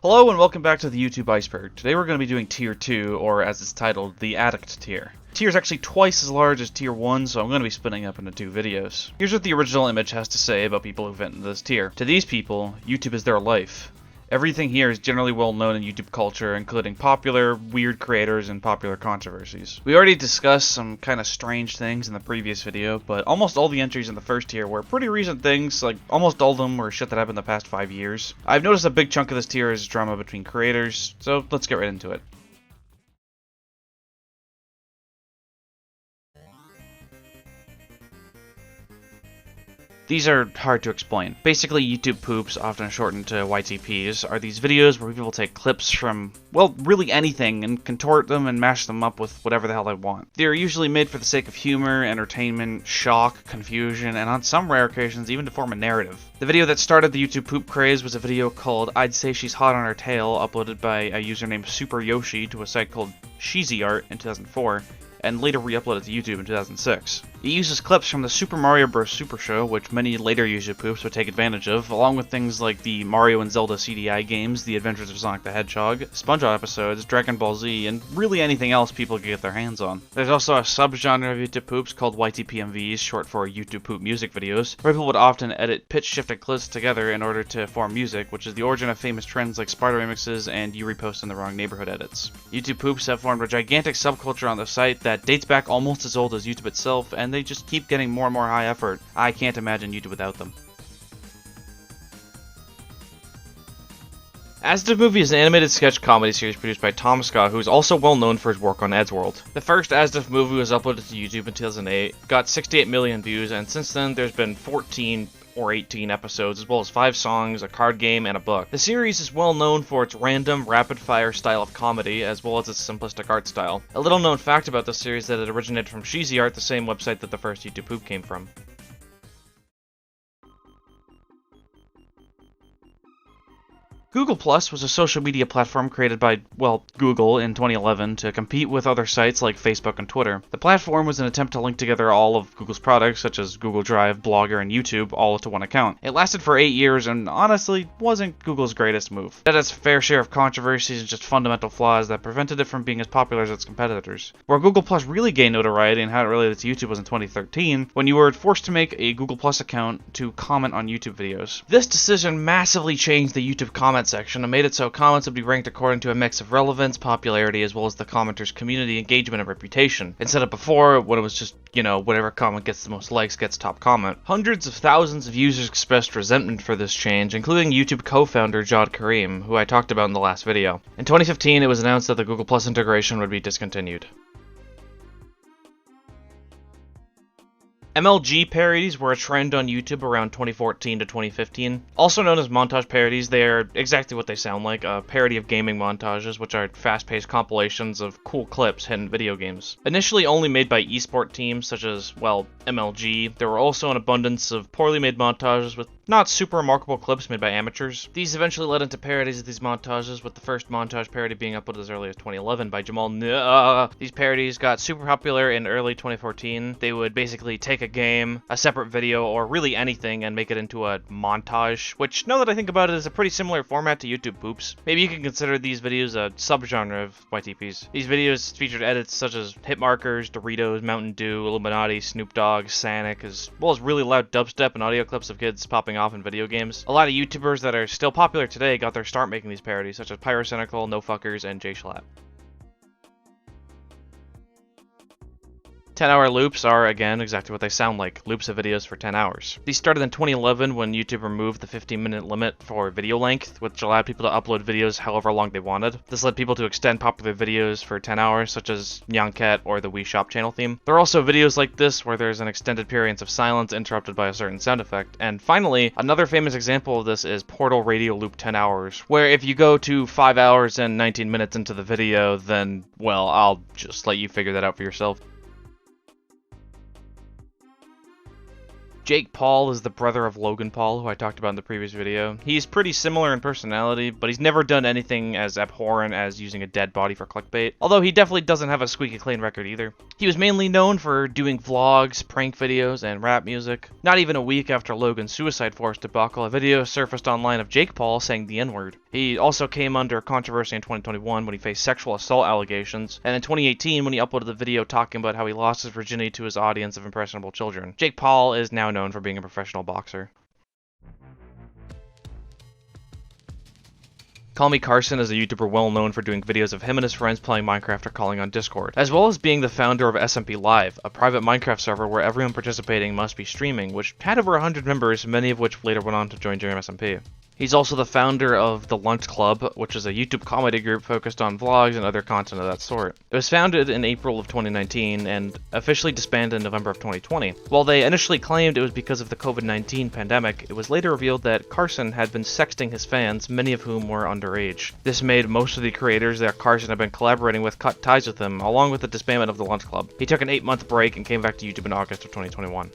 Hello and welcome back to the YouTube Iceberg. Today we're going to be doing Tier 2, or as it's titled, the Addict tier. Tier is actually twice as large as Tier 1, so I'm going to be splitting up into two videos. Here's what the original image has to say about people who've entered this tier. To these people, YouTube is their life. Everything here is generally well known in YouTube culture, including popular, weird creators, and popular controversies. We already discussed some kind of strange things in the previous video, but almost all the entries in the first tier were pretty recent things, like almost all of them were shit that happened in the past 5 years. I've noticed a big chunk of this tier is drama between creators, so let's get right into it. These are hard to explain. Basically, YouTube poops, often shortened to YTPs, are these videos where people take clips from, well, really anything and contort them and mash them up with whatever the hell they want. They are usually made for the sake of humor, entertainment, shock, confusion, and on some rare occasions even to form a narrative. The video that started the YouTube poop craze was a video called I'd Say She's Hot on Her Tail, uploaded by a user named Super Yoshi to a site called Sheezy Art in 2004. And later re-uploaded to YouTube in 2006. It uses clips from the Super Mario Bros. Super Show, which many later YouTube poops would take advantage of, along with things like the Mario and Zelda CDI games, The Adventures of Sonic the Hedgehog, SpongeBob episodes, Dragon Ball Z, and really anything else people can get their hands on. There's also a subgenre of YouTube poops called YTPMVs, short for YouTube Poop Music Videos, where people would often edit pitch-shifted clips together in order to form music, which is the origin of famous trends like spider remixes and you repost in the wrong neighborhood edits. YouTube poops have formed a gigantic subculture on the site that dates back almost as old as YouTube itself, and they just keep getting more and more high effort. I can't imagine YouTube without them. asdfmovie is an animated sketch comedy series produced by Tom Scott, who is also well known for his work on Eddsworld. The first asdfmovie was uploaded to YouTube in 2008, got 68 million views, and since then there's been 14 or 18 episodes, as well as 5 songs, a card game, and a book. The series is well known for its random, rapid-fire style of comedy, as well as its simplistic art style. A little known fact about this series is that it originated from Sheezy Art, the same website that the first YouTube poop came from. Google Plus was a social media platform created by, well, Google in 2011 to compete with other sites like Facebook and Twitter. The platform was an attempt to link together all of Google's products, such as Google Drive, Blogger, and YouTube, all to one account. It lasted for 8 years and honestly wasn't Google's greatest move. It had its fair share of controversies and just fundamental flaws that prevented it from being as popular as its competitors. Where Google Plus really gained notoriety and how it related to YouTube was in 2013, when you were forced to make a Google Plus account to comment on YouTube videos. This decision massively changed the YouTube comment section and made it so comments would be ranked according to a mix of relevance, popularity, as well as the commenter's community engagement and reputation, instead of before when it was just, whatever comment gets the most likes gets top comment. Hundreds of thousands of users expressed resentment for this change, including YouTube co-founder Jawed Karim, who I talked about in the last video. In 2015, it was announced that the Google Plus integration would be discontinued. MLG parodies were a trend on YouTube around 2014 to 2015. Also known as montage parodies, they are exactly what they sound like, a parody of gaming montages, which are fast-paced compilations of cool clips hidden in video games. Initially only made by esport teams such as, well, MLG, there were also an abundance of poorly made montages with not super remarkable clips made by amateurs. These eventually led into parodies of these montages, with the first montage parody being uploaded as early as 2011 by Jamal These parodies got super popular in early 2014. They would basically take a game, a separate video, or really anything and make it into a montage, which, now that I think about it, is a pretty similar format to YouTube poops. Maybe you can consider these videos a subgenre of YTPs. These videos featured edits such as hit markers, Doritos, Mountain Dew, Illuminati, Snoop Dogg, Sonic, as well as really loud dubstep and audio clips of kids popping off in video games. A lot of YouTubers that are still popular today got their start making these parodies, such as Pyrocynical, No Fuckers, and Jay Schlatt. 10-hour loops are, again, exactly what they sound like, loops of videos for 10 hours. These started in 2011 when YouTube removed the 15-minute limit for video length, which allowed people to upload videos however long they wanted. This led people to extend popular videos for 10 hours, such as Nyanket or the Wii Shop channel theme. There are also videos like this where there's an extended period of silence interrupted by a certain sound effect. And finally, another famous example of this is Portal Radio Loop 10 hours, where if you go to 5 hours and 19 minutes into the video, then, well, I'll just let you figure that out for yourself. Jake Paul is the brother of Logan Paul, who I talked about in the previous video. He's pretty similar in personality, but he's never done anything as abhorrent as using a dead body for clickbait, although he definitely doesn't have a squeaky clean record either. He was mainly known for doing vlogs, prank videos, and rap music. Not even a week after Logan's Suicide Force debacle, a video surfaced online of Jake Paul saying the N-word. He also came under controversy in 2021 when he faced sexual assault allegations, and in 2018 when he uploaded the video talking about how he lost his virginity to his audience of impressionable children. Jake Paul is now known for being a professional boxer. callmecarson is a YouTuber well known for doing videos of him and his friends playing Minecraft or calling on Discord, as well as being the founder of SMP Live, a private Minecraft server where everyone participating must be streaming, which had over 100 members, many of which later went on to join SMP. He's also the founder of The Lunch Club, which is a YouTube comedy group focused on vlogs and other content of that sort. It was founded in April of 2019 and officially disbanded in November of 2020. While they initially claimed it was because of the COVID-19 pandemic, it was later revealed that Carson had been sexting his fans, many of whom were underage. This made most of the creators that Carson had been collaborating with cut ties with him, along with the disbandment of The Lunch Club. He took an 8-month break and came back to YouTube in August of 2021.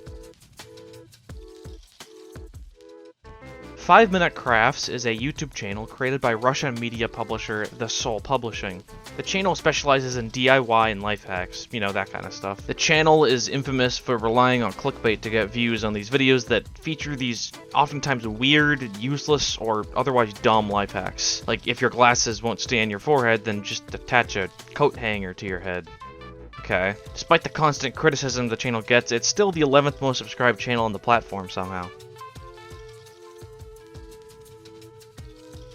5 Minute Crafts is a YouTube channel created by Russian media publisher The Soul Publishing. The channel specializes in DIY and life hacks, you know, that kind of stuff. The channel is infamous for relying on clickbait to get views on these videos that feature these oftentimes weird, useless, or otherwise dumb life hacks. Like, if your glasses won't stay on your forehead, then just attach a coat hanger to your head. Okay. Despite the constant criticism the channel gets, it's still the 11th most subscribed channel on the platform somehow.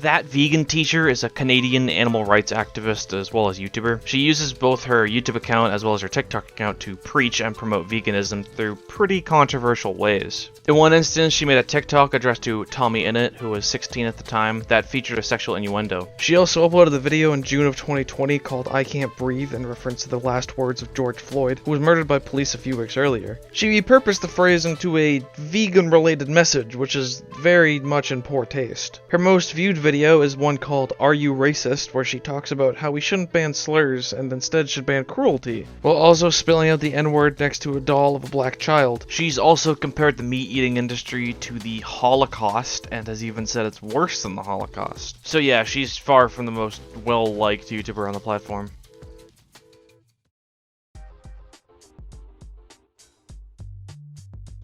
That Vegan Teacher is a Canadian animal rights activist as well as YouTuber. She uses both her YouTube account as well as her TikTok account to preach and promote veganism through pretty controversial ways. In one instance, she made a TikTok addressed to Tommy Innit, who was 16 at the time, that featured a sexual innuendo. She also uploaded a video in June of 2020 called I Can't Breathe in reference to the last words of George Floyd, who was murdered by police a few weeks earlier. She repurposed the phrase into a vegan-related message, which is very much in poor taste. Her most viewed video is one called Are You Racist?, where she talks about how we shouldn't ban slurs and instead should ban cruelty, while also spilling out the N-word next to a doll of a black child. She's also compared the meat-eating industry to the Holocaust, and has even said it's worse than the Holocaust. So yeah, she's far from the most well-liked YouTuber on the platform.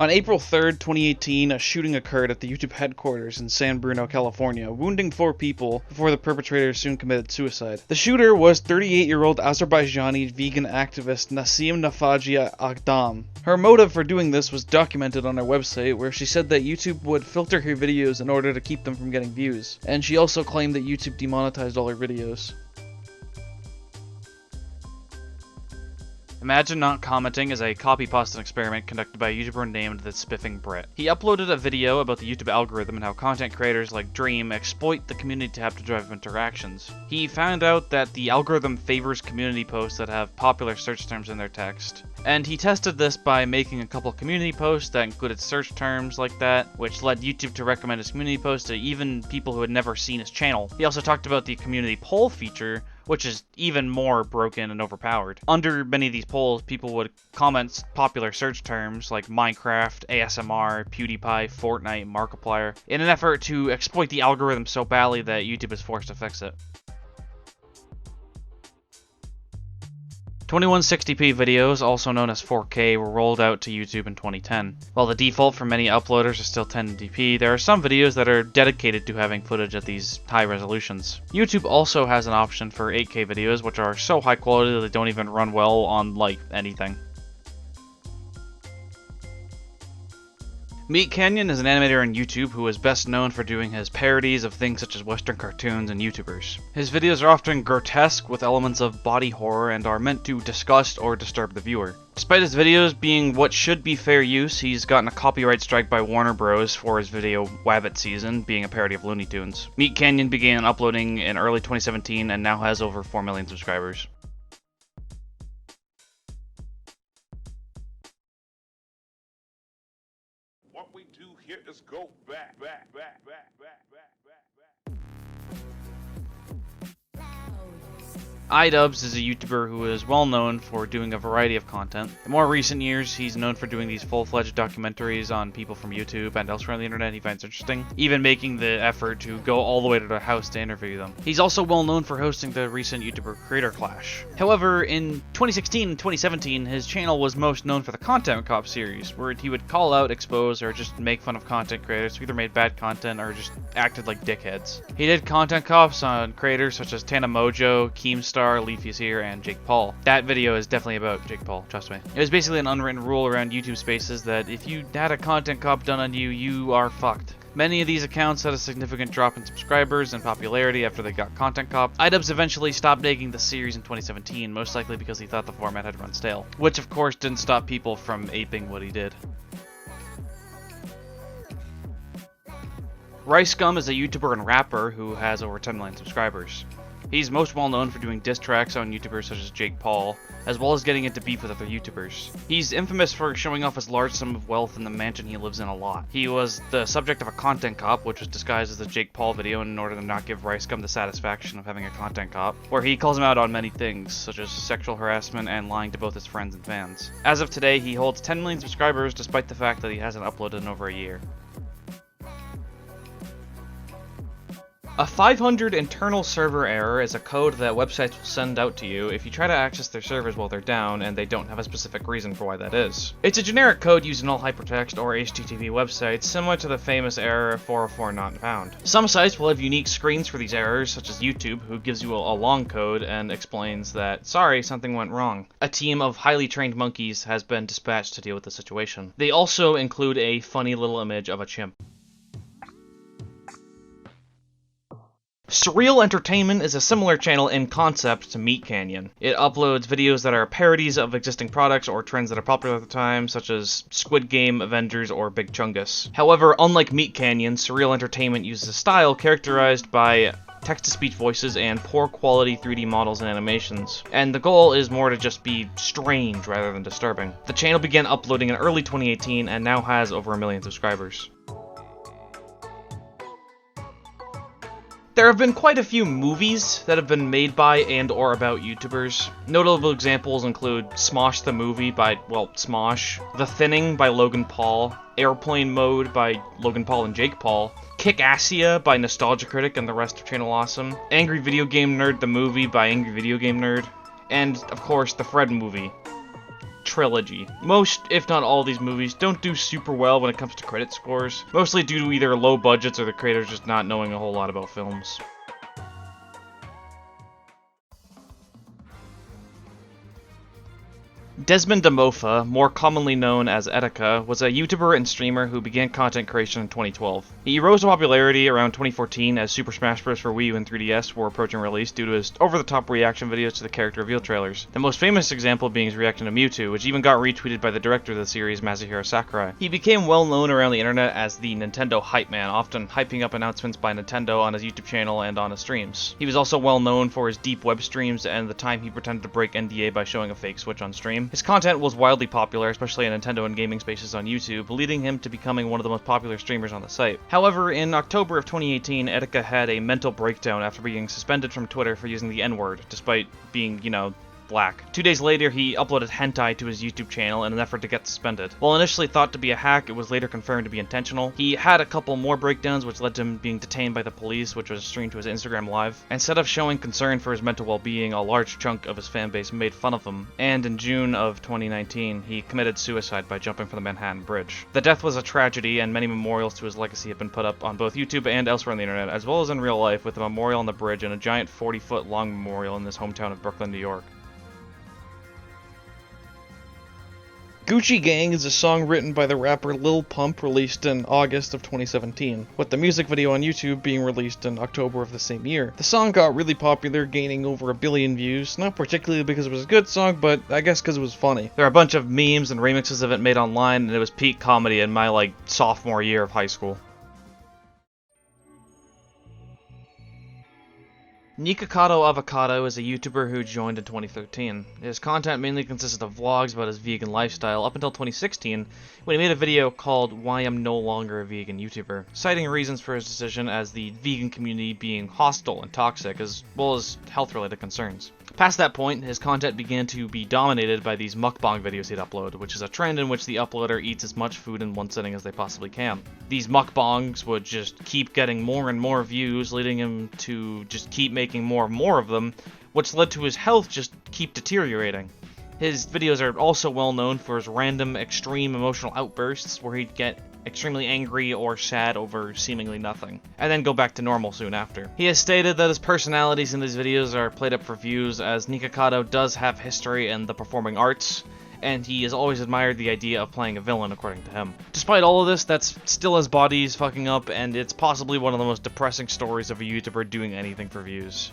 On April 3rd, 2018, a shooting occurred at the YouTube headquarters in San Bruno, California, wounding 4 people before the perpetrator soon committed suicide. The shooter was 38-year-old Azerbaijani vegan activist Nasim Nafagia Agdam. Her motive for doing this was documented on her website, where she said that YouTube would filter her videos in order to keep them from getting views, and she also claimed that YouTube demonetized all her videos. Imagine Not Commenting is a copy-pasting experiment conducted by a YouTuber named The Spiffing Brit. He uploaded a video about the YouTube algorithm and how content creators like Dream exploit the community tab to drive interactions. He found out that the algorithm favors community posts that have popular search terms in their text. And he tested this by making a couple community posts that included search terms like that, which led YouTube to recommend his community posts to even people who had never seen his channel. He also talked about the community poll feature, which is even more broken and overpowered. Under many of these polls, people would comment popular search terms like Minecraft, ASMR, PewDiePie, Fortnite, Markiplier, in an effort to exploit the algorithm so badly that YouTube is forced to fix it. 2160p videos, also known as 4K, were rolled out to YouTube in 2010. While the default for many uploaders is still 1080p, there are some videos that are dedicated to having footage at these high resolutions. YouTube also has an option for 8K videos, which are so high quality that they don't even run well on, like, anything. meatcanyon is an animator on YouTube who is best known for doing his parodies of things such as Western cartoons and YouTubers. His videos are often grotesque with elements of body horror and are meant to disgust or disturb the viewer. Despite his videos being what should be fair use, he's gotten a copyright strike by Warner Bros. For his video Wabbit Season, being a parody of Looney Tunes. meatcanyon began uploading in early 2017 and now has over 4 million subscribers. What we do here is go back. iDubbbz is a YouTuber who is well known for doing a variety of content. In more recent years, he's known for doing these full-fledged documentaries on people from YouTube and elsewhere on the internet he finds interesting, even making the effort to go all the way to their house to interview them. He's also well known for hosting the recent YouTuber Creator Clash. However, in 2016 and 2017, his channel was most known for the Content Cop series, where he would call out, expose, or just make fun of content creators who either made bad content or just acted like dickheads. He did Content Cops on creators such as Tana Mojo, Keemstar, Leafy's Here, and Jake Paul. That video is definitely about Jake Paul, trust me. It was basically an unwritten rule around YouTube spaces that if you had a content cop done on you, you are fucked. Many of these accounts had a significant drop in subscribers and popularity after they got Content Cop. iDubbbz eventually stopped making the series in 2017, most likely because he thought the format had run stale, which of course didn't stop people from aping what he did. ricegum is a YouTuber and rapper who has over 10 million subscribers. He's most well known for doing diss tracks on YouTubers such as Jake Paul, as well as getting into beef with other YouTubers. He's infamous for showing off his large sum of wealth in the mansion he lives in a lot. He was the subject of a Content Cop, which was disguised as a Jake Paul video in order to not give ricegum the satisfaction of having a Content Cop, where he calls him out on many things, such as sexual harassment and lying to both his friends and fans. As of today, he holds 10 million subscribers despite the fact that he hasn't uploaded in over a year. A 500 internal server error is a code that websites will send out to you if you try to access their servers while they're down and they don't have a specific reason for why that is. It's a generic code used in all hypertext or HTTP websites, similar to the famous error 404 not found. Some sites will have unique screens for these errors, such as YouTube, who gives you a long code and explains that, sorry, something went wrong. A team of highly trained monkeys has been dispatched to deal with the situation. They also include a funny little image of a chimp. Surreal Entertainment is a similar channel in concept to meatcanyon. It uploads videos that are parodies of existing products or trends that are popular at the time, such as Squid Game, Avengers, or Big Chungus. However, unlike meatcanyon, Surreal Entertainment uses a style characterized by text-to-speech voices and poor quality 3D models and animations, and the goal is more to just be strange rather than disturbing. The channel began uploading in early 2018 and now has over 1 million subscribers. There have been quite a few movies that have been made by and or about YouTubers. Notable examples include Smosh the Movie by, well, Smosh, The Thinning by Logan Paul, Airplane Mode by Logan Paul and Jake Paul, Kickassia by Nostalgia Critic and the rest of Channel Awesome, Angry Video Game Nerd the Movie by Angry Video Game Nerd, and, of course, the Fred Movie trilogy. Most, if not all, of these movies don't do super well when it comes to credit scores, mostly due to either low budgets or the creators just not knowing a whole lot about films. Desmond Damofa, more commonly known as Etika, was a YouTuber and streamer who began content creation in 2012. He rose to popularity around 2014 as Super Smash Bros. For Wii U and 3DS were approaching release due to his over-the-top reaction videos to the character reveal trailers. The most famous example being his reaction to Mewtwo, which even got retweeted by the director of the series, Masahiro Sakurai. He became well known around the internet as the Nintendo Hype Man, often hyping up announcements by Nintendo on his YouTube channel and on his streams. He was also well known for his deep web streams and the time he pretended to break NDA by showing a fake Switch on stream. His content was wildly popular, especially in Nintendo and gaming spaces on YouTube, leading him to becoming one of the most popular streamers on the site. However, in October of 2018, Etika had a mental breakdown after being suspended from Twitter for using the N-word, despite being, black. 2 days later, he uploaded hentai to his YouTube channel in an effort to get suspended. While initially thought to be a hack, it was later confirmed to be intentional. He had a couple more breakdowns, which led to him being detained by the police, which was streamed to his Instagram Live. Instead of showing concern for his mental well-being, a large chunk of his fanbase made fun of him, and in June of 2019, he committed suicide by jumping from the Manhattan Bridge. The death was a tragedy, and many memorials to his legacy have been put up on both YouTube and elsewhere on the internet, as well as in real life, with a memorial on the bridge and a giant 40-foot long memorial in his hometown of Brooklyn, New York. Gucci Gang is a song written by the rapper Lil Pump, released in August of 2017, with the music video on YouTube being released in October of the same year. The song got really popular, gaining over 1 billion views, not particularly because it was a good song, but I guess because it was funny. There are a bunch of memes and remixes of it made online, and it was peak comedy in my, sophomore year of high school. Nikocado Avocado is a YouTuber who joined in 2013. His content mainly consisted of vlogs about his vegan lifestyle up until 2016, when he made a video called Why I'm No Longer a Vegan YouTuber, citing reasons for his decision as the vegan community being hostile and toxic, as well as health-related concerns. Past that point, his content began to be dominated by these mukbang videos he'd upload, which is a trend in which the uploader eats as much food in one sitting as they possibly can. These mukbangs would just keep getting more and more views, leading him to just keep making more and more of them, which led to his health just keep deteriorating. His videos are also well known for his random, extreme emotional outbursts where he'd get extremely angry or sad over seemingly nothing, and then go back to normal soon after. He has stated that his personalities in these videos are played up for views, as Nikocado does have history in the performing arts, and he has always admired the idea of playing a villain, according to him. Despite all of this, that's still his body's fucking up, and it's possibly one of the most depressing stories of a YouTuber doing anything for views.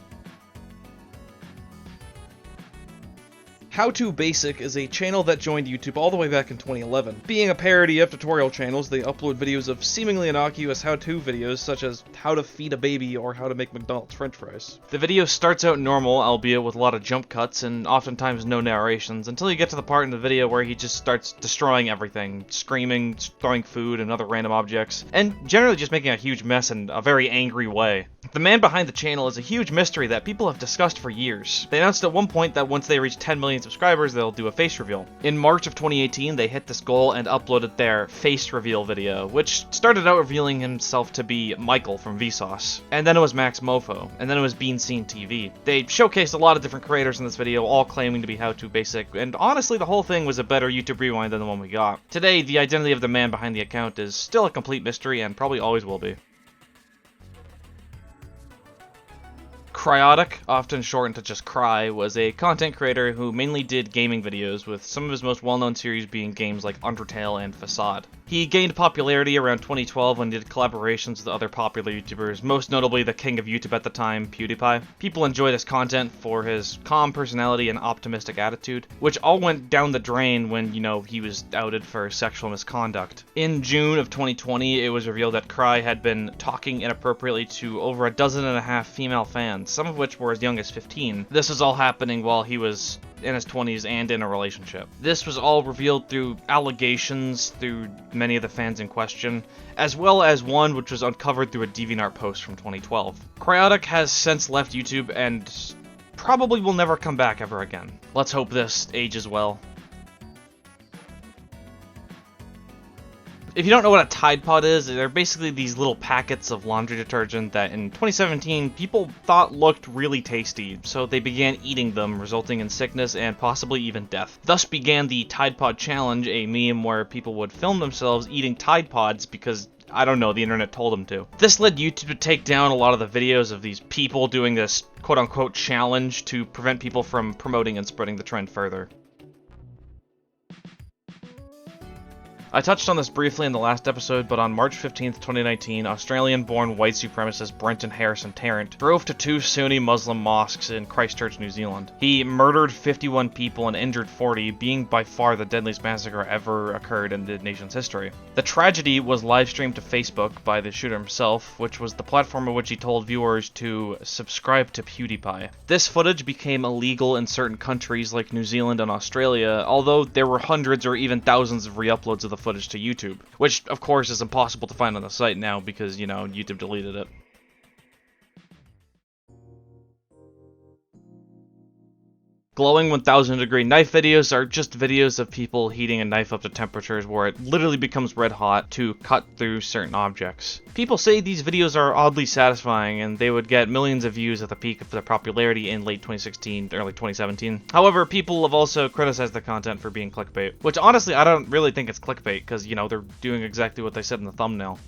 Howtobasic is a channel that joined YouTube all the way back in 2011. Being a parody of tutorial channels, they upload videos of seemingly innocuous how-to videos such as how to feed a baby or how to make McDonald's french fries. The video starts out normal, albeit with a lot of jump cuts and oftentimes no narrations, until you get to the part in the video where he just starts destroying everything, screaming, throwing food and other random objects, and generally just making a huge mess in a very angry way. The man behind the channel is a huge mystery that people have discussed for years. They announced at one point that once they reach 10 million subscribers, they'll do a face reveal. In March of 2018, they hit this goal and uploaded their face reveal video, which started out revealing himself to be Michael from Vsauce. And then it was Max Mofo, and then it was Bean Scene TV. They showcased a lot of different creators in this video, all claiming to be Howtobasic, and honestly the whole thing was a better YouTube rewind than the one we got. Today, the identity of the man behind the account is still a complete mystery and probably always will be. Cryaotic, often shortened to just Cry, was a content creator who mainly did gaming videos, with some of his most well-known series being games like Undertale and Facade. He gained popularity around 2012 when he did collaborations with other popular YouTubers, most notably the king of YouTube at the time, PewDiePie. People enjoyed his content for his calm personality and optimistic attitude, which all went down the drain when, he was outed for sexual misconduct. In June of 2020, it was revealed that Cry had been talking inappropriately to over 12.5 female fans, some of which were as young as 15. This was all happening while he was in his 20s and in a relationship. This was all revealed through allegations through many of the fans in question, as well as one which was uncovered through a DeviantArt post from 2012. Cryaotic has since left YouTube and probably will never come back ever again. Let's hope this ages well. If you don't know what a Tide Pod is, they're basically these little packets of laundry detergent that in 2017 people thought looked really tasty, so they began eating them, resulting in sickness and possibly even death. Thus began the Tide Pod Challenge, a meme where people would film themselves eating Tide Pods because, I don't know, the internet told them to. This led YouTube to take down a lot of the videos of these people doing this quote-unquote challenge to prevent people from promoting and spreading the trend further. I touched on this briefly in the last episode, but on March 15th, 2019, Australian-born white supremacist Brenton Harrison Tarrant drove to 2 Sunni Muslim mosques in Christchurch, New Zealand. He murdered 51 people and injured 40, being by far the deadliest massacre ever occurred in the nation's history. The tragedy was live-streamed to Facebook by the shooter himself, which was the platform on which he told viewers to subscribe to PewDiePie. This footage became illegal in certain countries like New Zealand and Australia, although there were hundreds or even thousands of re-uploads of the footage to YouTube, which of course is impossible to find on the site now because, YouTube deleted it. Glowing 1000 degree knife videos are just videos of people heating a knife up to temperatures where it literally becomes red hot to cut through certain objects. People say these videos are oddly satisfying and they would get millions of views at the peak of their popularity in late 2016, early 2017. However, people have also criticized the content for being clickbait, which honestly I don't really think it's clickbait because, they're doing exactly what they said in the thumbnail.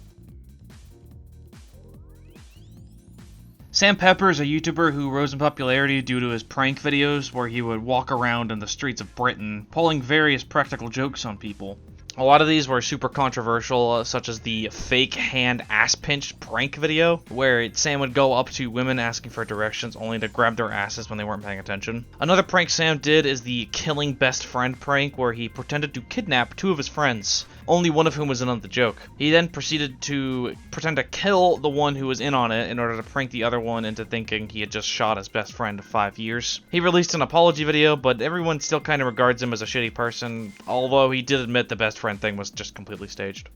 Sam Pepper is a YouTuber who rose in popularity due to his prank videos where he would walk around in the streets of Britain, pulling various practical jokes on people. A lot of these were super controversial, such as the fake hand ass pinch prank video, where Sam would go up to women asking for directions only to grab their asses when they weren't paying attention. Another prank Sam did is the killing best friend prank, where he pretended to kidnap 2 of his friends, only one of whom was in on the joke. He then proceeded to pretend to kill the one who was in on it in order to prank the other one into thinking he had just shot his best friend of 5 years. He released an apology video, but everyone still kind of regards him as a shitty person, although he did admit the best friend thing was just completely staged.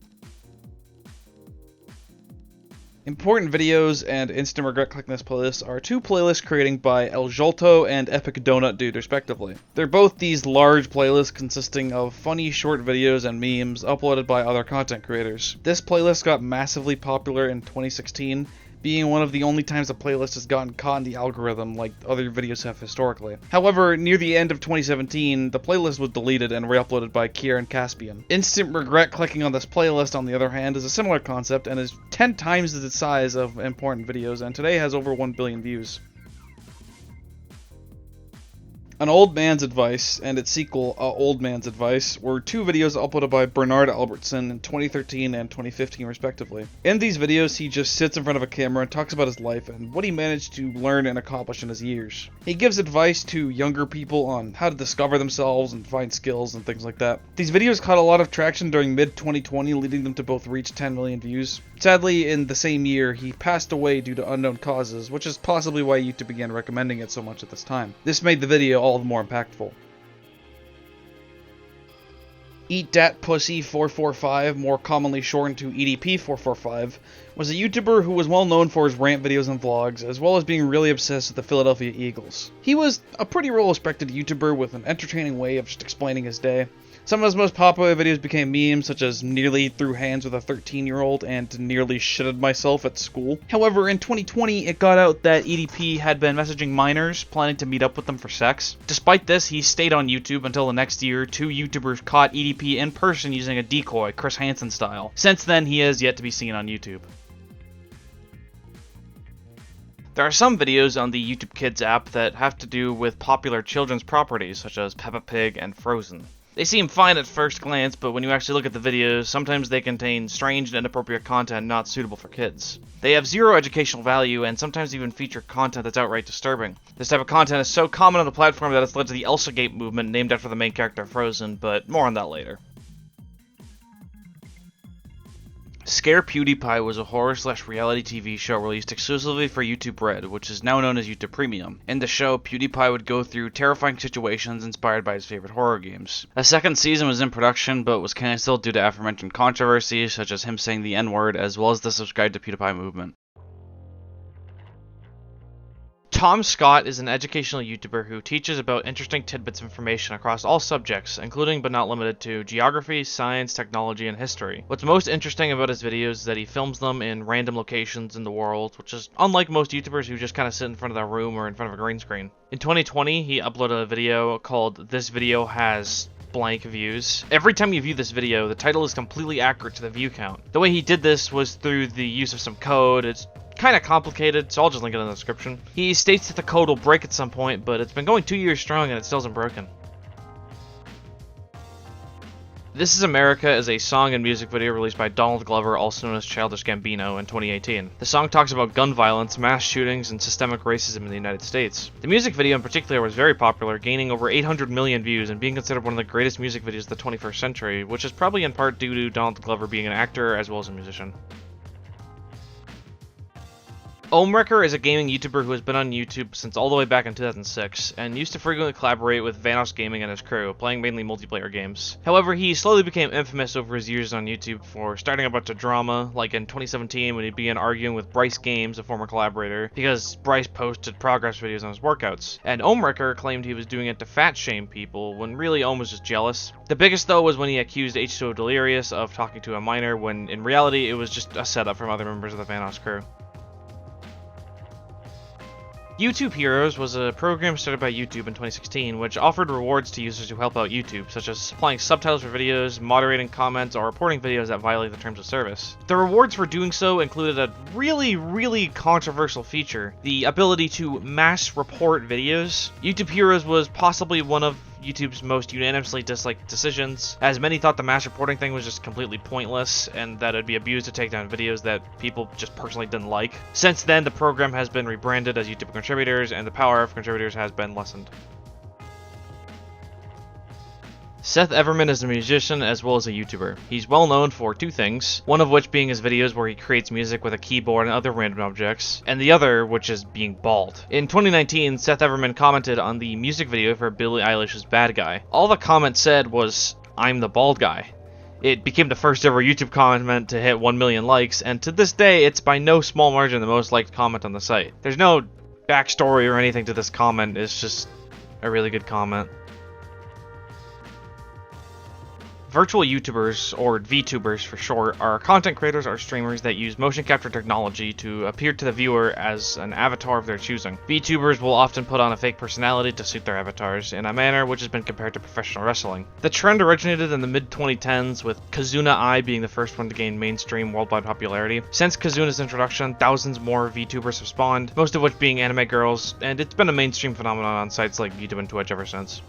Important Videos and Instant Regret Clicking This Playlist are two playlists created by El Jolto and Epic Donut Dude respectively. They're both these large playlists consisting of funny short videos and memes uploaded by other content creators. This playlist got massively popular in 2016, being one of the only times a playlist has gotten caught in the algorithm like other videos have historically. However, near the end of 2017, the playlist was deleted and re-uploaded by Kier and Caspian. Instant Regret Clicking on this playlist, on the other hand, is a similar concept and is 10 times the size of Important Videos, and today has over 1 billion views. An Old Man's Advice and its sequel, A Old Man's Advice, were two videos uploaded by Bernard Albertson in 2013 and 2015 respectively. In these videos, he just sits in front of a camera and talks about his life and what he managed to learn and accomplish in his years. He gives advice to younger people on how to discover themselves and find skills and things like that. These videos caught a lot of traction during mid-2020, leading them to both reach 10 million views. Sadly, in the same year, he passed away due to unknown causes, which is possibly why YouTube began recommending it so much at this time. This made the video all the more impactful. Eat Dat Pussy 445, more commonly shortened to EDP 445, was a YouTuber who was well known for his rant videos and vlogs, as well as being really obsessed with the Philadelphia Eagles. He was a pretty well-respected YouTuber with an entertaining way of just explaining his day. Some of his most popular videos became memes, such as nearly threw hands with a 13-year-old and nearly shitted myself at school. However, in 2020, it got out that EDP had been messaging minors, planning to meet up with them for sex. Despite this, he stayed on YouTube until the next year. Two YouTubers caught EDP in person using a decoy, Chris Hansen style. Since then, he has yet to be seen on YouTube. There are some videos on the YouTube Kids app that have to do with popular children's properties, such as Peppa Pig and Frozen. They seem fine at first glance, but when you actually look at the videos, sometimes they contain strange and inappropriate content not suitable for kids. They have zero educational value, and sometimes even feature content that's outright disturbing. This type of content is so common on the platform that it's led to the Elsagate movement, named after the main character Frozen, but more on that later. Scare PewDiePie was a horror/reality TV show released exclusively for YouTube Red, which is now known as YouTube Premium. In the show, PewDiePie would go through terrifying situations inspired by his favorite horror games. A second season was in production, but was cancelled due to aforementioned controversies, such as him saying the N-word, as well as the subscribe to PewDiePie movement. Tom Scott is an educational YouTuber who teaches about interesting tidbits of information across all subjects, including but not limited to geography, science, technology, and history. What's most interesting about his videos is that he films them in random locations in the world, which is unlike most YouTubers who just kind of sit in front of their room or in front of a green screen. In 2020, he uploaded a video called This Video Has blank views. Every time you view this video, the title is completely accurate to the view count. The way he did this was through the use of some code. It's kind of complicated, so I'll just link it in the description. He states that the code will break at some point, but it's been going 2 years strong and it still isn't broken. This Is America is a song and music video released by Donald Glover, also known as Childish Gambino, in 2018. The song talks about gun violence, mass shootings, and systemic racism in the United States. The music video in particular was very popular, gaining over 800 million views and being considered one of the greatest music videos of the 21st century, which is probably in part due to Donald Glover being an actor as well as a musician. Omwrecker is a gaming YouTuber who has been on YouTube since all the way back in 2006, and used to frequently collaborate with Vanos Gaming and his crew, playing mainly multiplayer games. However, he slowly became infamous over his years on YouTube for starting a bunch of drama, like in 2017 when he began arguing with Bryce Games, a former collaborator, because Bryce posted progress videos on his workouts. And Omwrecker claimed he was doing it to fat shame people, when really Ohm was just jealous. The biggest though was when he accused H2O Delirious of talking to a minor, when in reality it was just a setup from other members of the Vanos crew. YouTube Heroes was a program started by YouTube in 2016, which offered rewards to users who help out YouTube, such as supplying subtitles for videos, moderating comments, or reporting videos that violate the terms of service. The rewards for doing so included a really controversial feature, the ability to mass report videos. YouTube Heroes was possibly one of YouTube's most unanimously disliked decisions, as many thought the mass reporting thing was just completely pointless and that it'd be abused to take down videos that people just personally didn't like. Since then, the program has been rebranded as YouTube Contributors, and the power of contributors has been lessened. Seth Everman is a musician as well as a YouTuber. He's well known for two things, one of which being his videos where he creates music with a keyboard and other random objects, and the other which is being bald. In 2019, Seth Everman commented on the music video for Billie Eilish's Bad Guy. All the comment said was, "I'm the bald guy." It became the first ever YouTube comment to hit 1 million likes, and to this day, it's by no small margin the most liked comment on the site. There's no backstory or anything to this comment, it's just a really good comment. Virtual YouTubers, or VTubers for short, are content creators or streamers that use motion capture technology to appear to the viewer as an avatar of their choosing. VTubers will often put on a fake personality to suit their avatars, in a manner which has been compared to professional wrestling. The trend originated in the mid-2010s, with Kitsune being the first one to gain mainstream worldwide popularity. Since Kitsune's introduction, thousands more VTubers have spawned, most of which being anime girls, and it's been a mainstream phenomenon on sites like YouTube and Twitch ever since.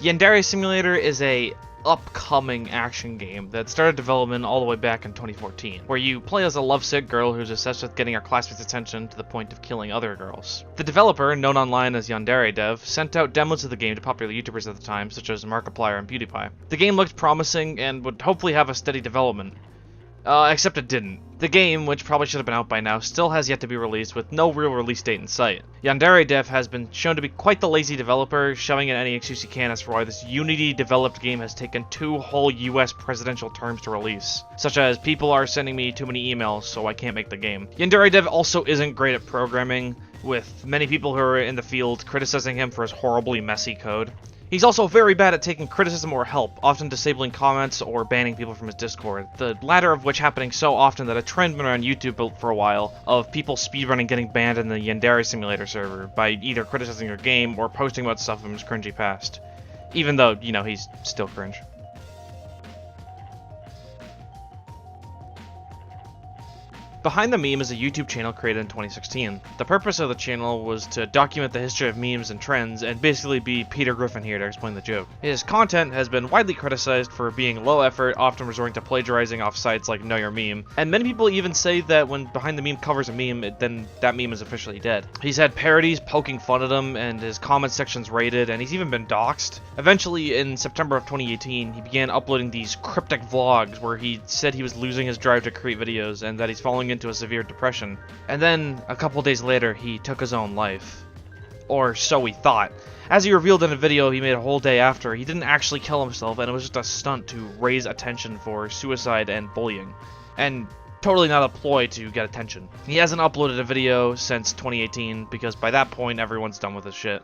Yandere Simulator is a upcoming action game that started development all the way back in 2014, where you play as a lovesick girl who's obsessed with getting her classmates' attention to the point of killing other girls. The developer, known online as Yandere Dev, sent out demos of the game to popular YouTubers at the time, such as Markiplier and PewDiePie. The game looked promising and would hopefully have a steady development. Except it didn't. The game, which probably should have been out by now, still has yet to be released with no real release date in sight. Yandere Dev has been shown to be quite the lazy developer, shoving in any excuse he can as for why this Unity-developed game has taken 2 whole US presidential terms to release, such as people are sending me too many emails so I can't make the game. Yandere Dev also isn't great at programming, with many people who are in the field criticizing him for his horribly messy code. He's also very bad at taking criticism or help, often disabling comments or banning people from his Discord, the latter of which happening so often that a trend went around YouTube built for a while of people speedrunning getting banned in the Yandere Simulator server by either criticizing your game or posting about stuff from his cringy past. Even though, you know, he's still cringe. Behind the Meme is a YouTube channel created in 2016. The purpose of the channel was to document the history of memes and trends, and basically be Peter Griffin here to explain the joke. His content has been widely criticized for being low effort, often resorting to plagiarizing off sites like Know Your Meme, and many people even say that when Behind the Meme covers a meme, then that meme is officially dead. He's had parodies poking fun at him, and his comment section's raided, and he's even been doxxed. Eventually, in September of 2018, he began uploading these cryptic vlogs where he said he was losing his drive to create videos, and that he's falling into a severe depression. And then, a couple days later, he took his own life. Or so he thought. As he revealed in a video he made a whole day after, he didn't actually kill himself, and it was just a stunt to raise attention for suicide and bullying. And totally not a ploy to get attention. He hasn't uploaded a video since 2018, because by that point everyone's done with his shit.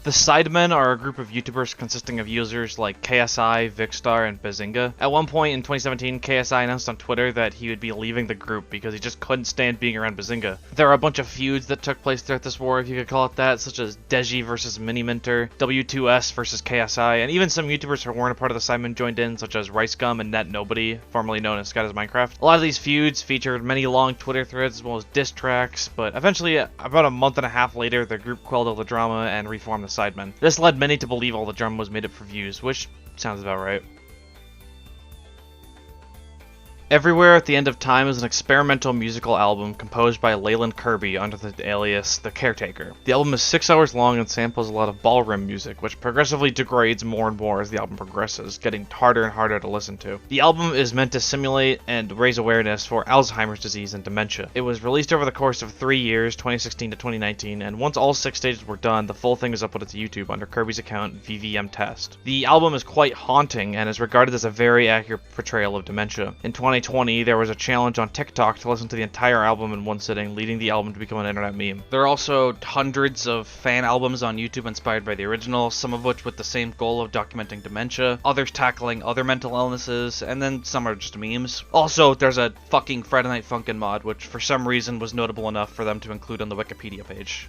The Sidemen are a group of YouTubers consisting of users like KSI, Vicstar, and Bazinga. At one point in 2017, KSI announced on Twitter that he would be leaving the group because he just couldn't stand being around Bazinga. There are a bunch of feuds that took place throughout this war, if you could call it that, such as Deji versus Miniminter, W2S versus KSI, and even some YouTubers who weren't a part of the Sidemen joined in, such as ricegum and Net Nobody, formerly known as Scott as Minecraft. A lot of these feuds featured many long Twitter threads as well as diss tracks, but eventually, about a month and a half later, the group quelled all the drama and reformed the Sidemen. This led many to believe all the drama was made up for views, which sounds about right. Everywhere at the End of Time is an experimental musical album composed by Leyland Kirby under the alias The Caretaker. The album is 6 hours long and samples a lot of ballroom music, which progressively degrades more and more as the album progresses, getting harder and harder to listen to. The album is meant to simulate and raise awareness for Alzheimer's disease and dementia. It was released over the course of 3 years, 2016 to 2019, and once all 6 stages were done, the full thing is uploaded to YouTube under Kirby's account VVM Test. The album is quite haunting and is regarded as a very accurate portrayal of dementia. In 2020, there was a challenge on TikTok to listen to the entire album in one sitting, leading the album to become an internet meme. There are also hundreds of fan albums on YouTube inspired by the original, some of which with the same goal of documenting dementia, others tackling other mental illnesses, and then some are just memes. Also, there's a fucking Friday Night Funkin' mod, which for some reason was notable enough for them to include on the Wikipedia page.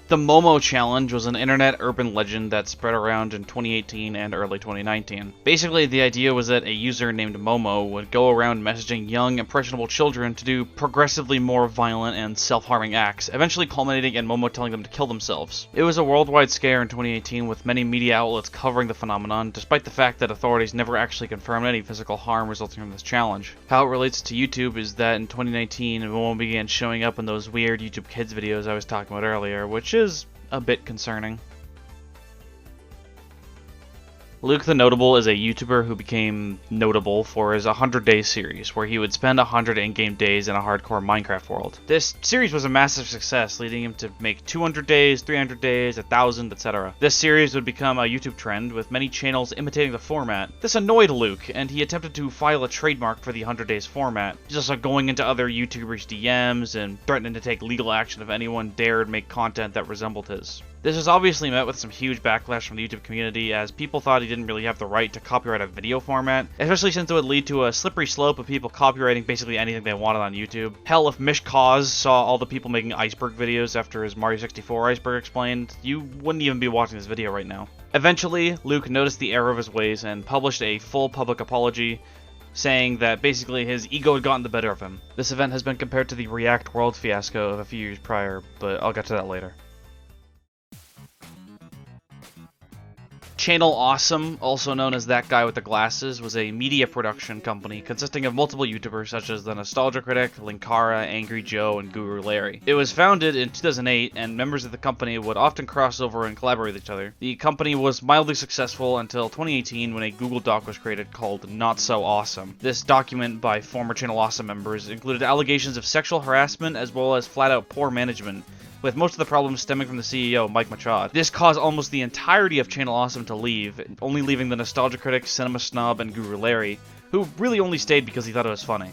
The Momo Challenge was an internet urban legend that spread around in 2018 and early 2019. Basically, the idea was that a user named Momo would go around messaging young, impressionable children to do progressively more violent and self-harming acts, eventually culminating in Momo telling them to kill themselves. It was a worldwide scare in 2018, with many media outlets covering the phenomenon, despite the fact that authorities never actually confirmed any physical harm resulting from this challenge. How it relates to YouTube is that in 2019, Momo began showing up in those weird YouTube Kids videos I was talking about earlier, which is a bit concerning. Luke the Notable is a YouTuber who became notable for his 100 Days series, where he would spend 100 in-game days in a hardcore Minecraft world. This series was a massive success, leading him to make 200 days, 300 days, 1,000, etc. This series would become a YouTube trend, with many channels imitating the format. This annoyed Luke, and he attempted to file a trademark for the 100 Days format. He's also going into other YouTubers' DMs and threatening to take legal action if anyone dared make content that resembled his. This was obviously met with some huge backlash from the YouTube community, as people thought he didn't really have the right to copyright a video format, especially since it would lead to a slippery slope of people copyrighting basically anything they wanted on YouTube. Hell, if Mish Cause saw all the people making Iceberg videos after his Mario 64 Iceberg explained, you wouldn't even be watching this video right now. Eventually, Luke noticed the error of his ways and published a full public apology, saying that basically his ego had gotten the better of him. This event has been compared to the React World fiasco of a few years prior, but I'll get to that later. Channel Awesome, also known as That Guy with the Glasses, was a media production company consisting of multiple YouTubers such as the Nostalgia Critic, Linkara, Angry Joe, and Guru Larry. It was founded in 2008, and members of the company would often cross over and collaborate with each other. The company was mildly successful until 2018 when a Google Doc was created called Not So Awesome. This document by former Channel Awesome members included allegations of sexual harassment as well as flat-out poor management, with most of the problems stemming from the CEO, Mike Machad. This caused almost the entirety of Channel Awesome to leave, only leaving the Nostalgia Critic, Cinema Snob, and Guru Larry, who really only stayed because he thought it was funny.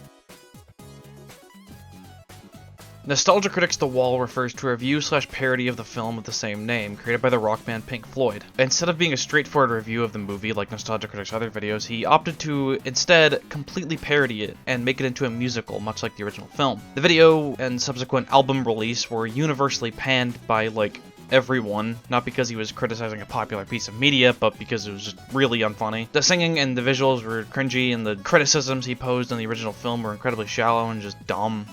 Nostalgia Critic's The Wall refers to a review/parody of the film of the same name, created by the rock band Pink Floyd. Instead of being a straightforward review of the movie like Nostalgia Critic's other videos, he opted to instead completely parody it and make it into a musical, much like the original film. The video and subsequent album release were universally panned by, like, everyone, not because he was criticizing a popular piece of media, but because it was just really unfunny. The singing and the visuals were cringy, and the criticisms he posed in the original film were incredibly shallow and just dumb.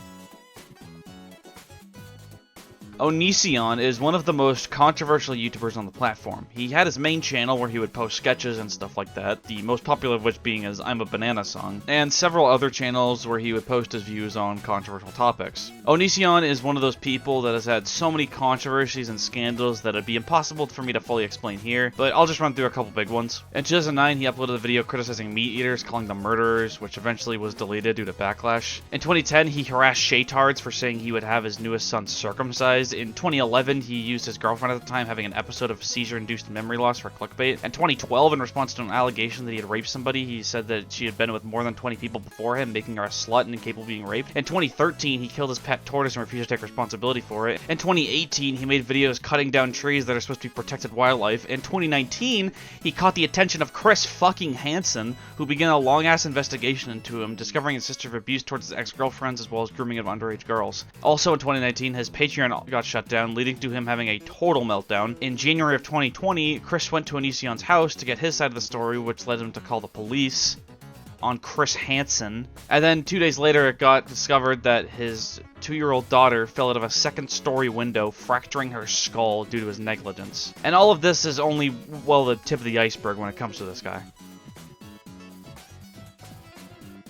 Onision is one of the most controversial YouTubers on the platform. He had his main channel where he would post sketches and stuff like that, the most popular of which being his I'm a Banana song, and several other channels where he would post his views on controversial topics. Onision is one of those people that has had so many controversies and scandals that it'd be impossible for me to fully explain here, but I'll just run through a couple big ones. In 2009, he uploaded a video criticizing meat eaters, calling them murderers, which eventually was deleted due to backlash. In 2010, he harassed shaytards for saying he would have his newest son circumcised. In 2011, he used his girlfriend at the time having an episode of seizure-induced memory loss for clickbait. In 2012, in response to an allegation that he had raped somebody, he said that she had been with more than 20 people before him, making her a slut and incapable of being raped. In 2013, he killed his pet tortoise and refused to take responsibility for it. In 2018, he made videos cutting down trees that are supposed to be protected wildlife. In 2019, he caught the attention of Chris fucking Hansen, who began a long-ass investigation into him, discovering his history of abuse towards his ex-girlfriends as well as grooming of underage girls. Also in 2019, his Patreon got shut down, leading to him having a total meltdown. In January of 2020, Chris went to Onision's house to get his side of the story, which led him to call the police on Chris Hansen. And then 2 days later, it got discovered that his 2-year-old daughter fell out of a second-story window, fracturing her skull due to his negligence. And all of this is only, well, the tip of the iceberg when it comes to this guy.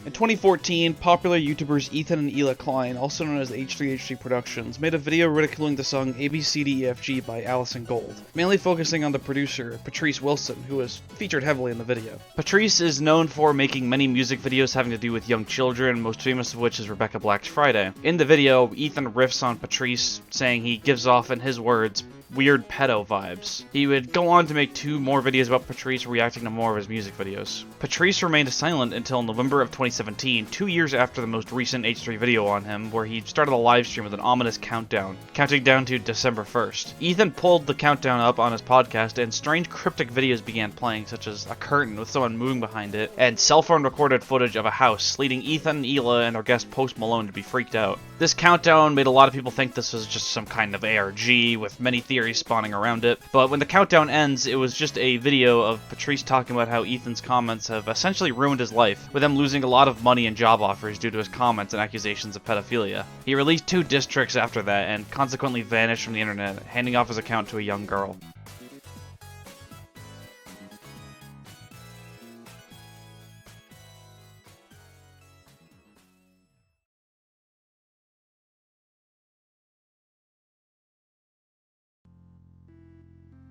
In 2014, popular YouTubers Ethan and Ela Klein, also known as H3H3 Productions, made a video ridiculing the song ABCDEFG by Allison Gold, mainly focusing on the producer, Patrice Wilson, who was featured heavily in the video. Patrice is known for making many music videos having to do with young children, most famous of which is Rebecca Black's Friday. In the video, Ethan riffs on Patrice, saying he gives off, in his words, weird pedo vibes. He would go on to make 2 more videos about Patrice reacting to more of his music videos. Patrice remained silent until November of 2017, 2 years after the most recent H3 video on him, where he started a live stream with an ominous countdown, counting down to December 1st. Ethan pulled the countdown up on his podcast, and strange cryptic videos began playing, such as a curtain with someone moving behind it, and cell phone recorded footage of a house, leading Ethan, Ela, and our guest Post Malone to be freaked out. This countdown made a lot of people think this was just some kind of ARG, with many theories spawning around it, but when the countdown ends, it was just a video of Patrice talking about how Ethan's comments have essentially ruined his life, with him losing a lot of money and job offers due to his comments and accusations of pedophilia. He released 2 diss tracks after that, and consequently vanished from the internet, handing off his account to a young girl.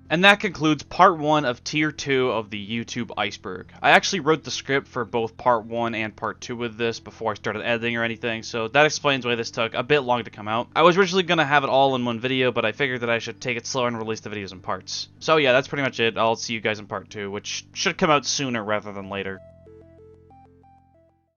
And that concludes part 1 of tier 2 of the YouTube Iceberg. I actually wrote the script for both part 1 and part 2 of this before I started editing or anything, so that explains why this took a bit long to come out. I was originally going to have it all in one video, but I figured that I should take it slower and release the videos in parts. So yeah, that's pretty much it. I'll see you guys in part 2, which should come out sooner rather than later.